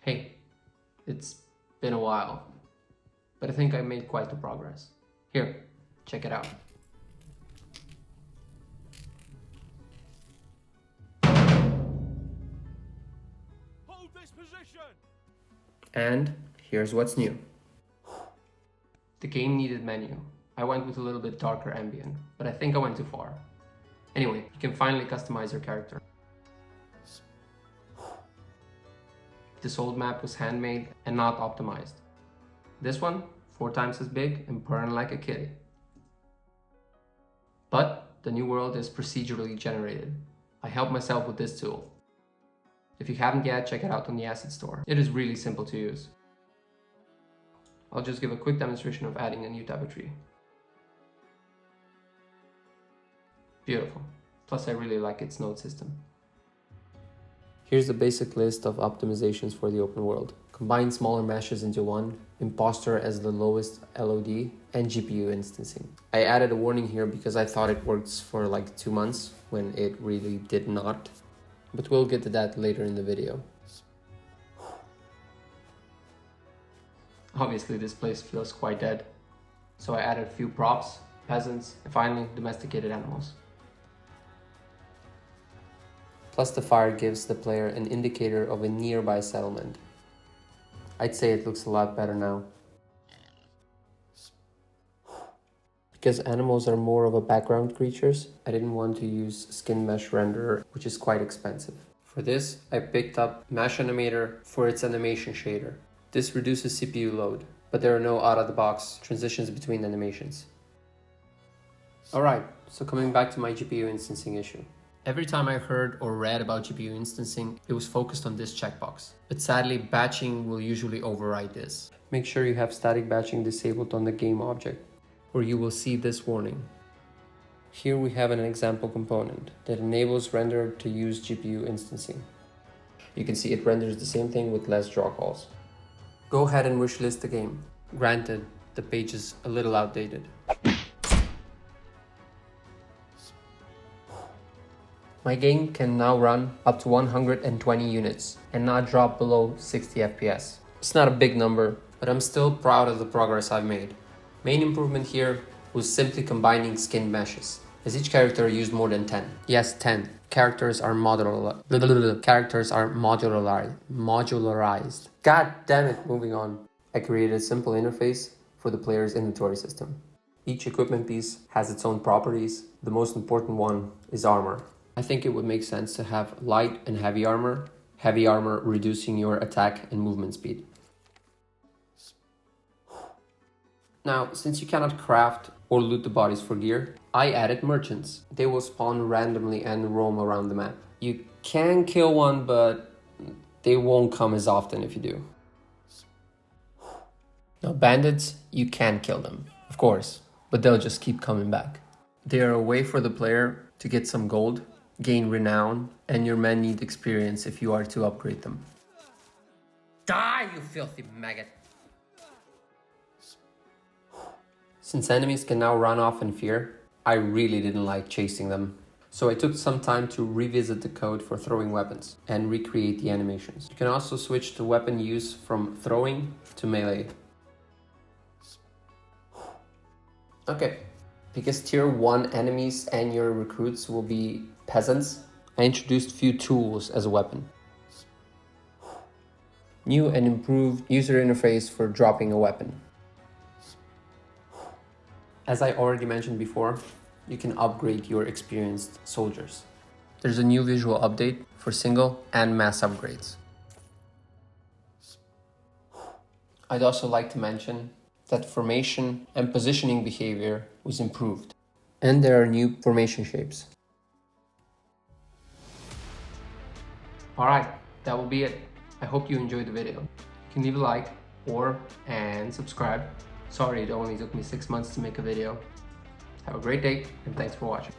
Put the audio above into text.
Hey, it's been a while, but I think I made quite the progress. Here, check it out. Hold this position! And here's what's new. The game needed menu. I went with a little bit darker ambient, but I think I went too far. Anyway, you can finally customize your character. This old map was handmade and not optimized. This one, 4 times as big and purring like a kitty. But the new world is procedurally generated. I helped myself with this tool. If you haven't yet, check it out on the asset store. It is really simple to use. I'll just give a quick demonstration of adding a new type of tree. Beautiful. Plus I really like its node system. Here's the basic list of optimizations for the open world. Combine smaller meshes into one, imposter as the lowest LOD, and GPU instancing. I added a warning here because I thought it works for like 2 months when it really did not. But we'll get to that later in the video. Obviously this place feels quite dead, so I added a few props, peasants, and finally domesticated animals. Plus the fire gives the player an indicator of a nearby settlement. I'd say it looks a lot better now. Because animals are more of a background creatures, I didn't want to use skin mesh renderer, which is quite expensive. For this, I picked up Mesh Animator for its animation shader. This reduces CPU load, but there are no out-of-the-box transitions between animations. Alright, so coming back to my GPU instancing issue. Every time I heard or read about GPU instancing, it was focused on this checkbox. But sadly, batching will usually override this. Make sure you have static batching disabled on the game object, or you will see this warning. Here we have an example component that enables renderer to use GPU instancing. You can see it renders the same thing with less draw calls. Go ahead and wishlist the game. Granted, the page is a little outdated. My game can now run up to 120 units and not drop below 60 FPS. It's not a big number, but I'm still proud of the progress I've made. Main improvement here was simply combining skin meshes, as each character used more than 10. Yes, 10. Characters are modularized. God damn it, moving on. I created a simple interface for the player's inventory system. Each equipment piece has its own properties. The most important one is armor. I think it would make sense to have light and heavy armor reducing your attack and movement speed. Now, since you cannot craft or loot the bodies for gear, I added merchants. They will spawn randomly and roam around the map. You can kill one, but they won't come as often if you do. Now, bandits, you can kill them, of course, but they'll just keep coming back. They are a way for the player to get some gold, gain renown, and your men need experience if you are to upgrade them. Die, you filthy maggot! Since enemies can now run off in fear, I really didn't like chasing them. So I took some time to revisit the code for throwing weapons and recreate the animations. You can also switch the weapon use from throwing to melee. Okay, because tier 1 enemies and your recruits will be peasants, I introduced few tools as a weapon. New and improved user interface for dropping a weapon. As I already mentioned before, you can upgrade your experienced soldiers. There's a new visual update for single and mass upgrades. I'd also like to mention that formation and positioning behavior was improved. And there are new formation shapes. Alright, that will be it. I hope you enjoyed the video. You can leave a like and subscribe. Sorry, it only took me 6 months to make a video. Have a great day and thanks for watching.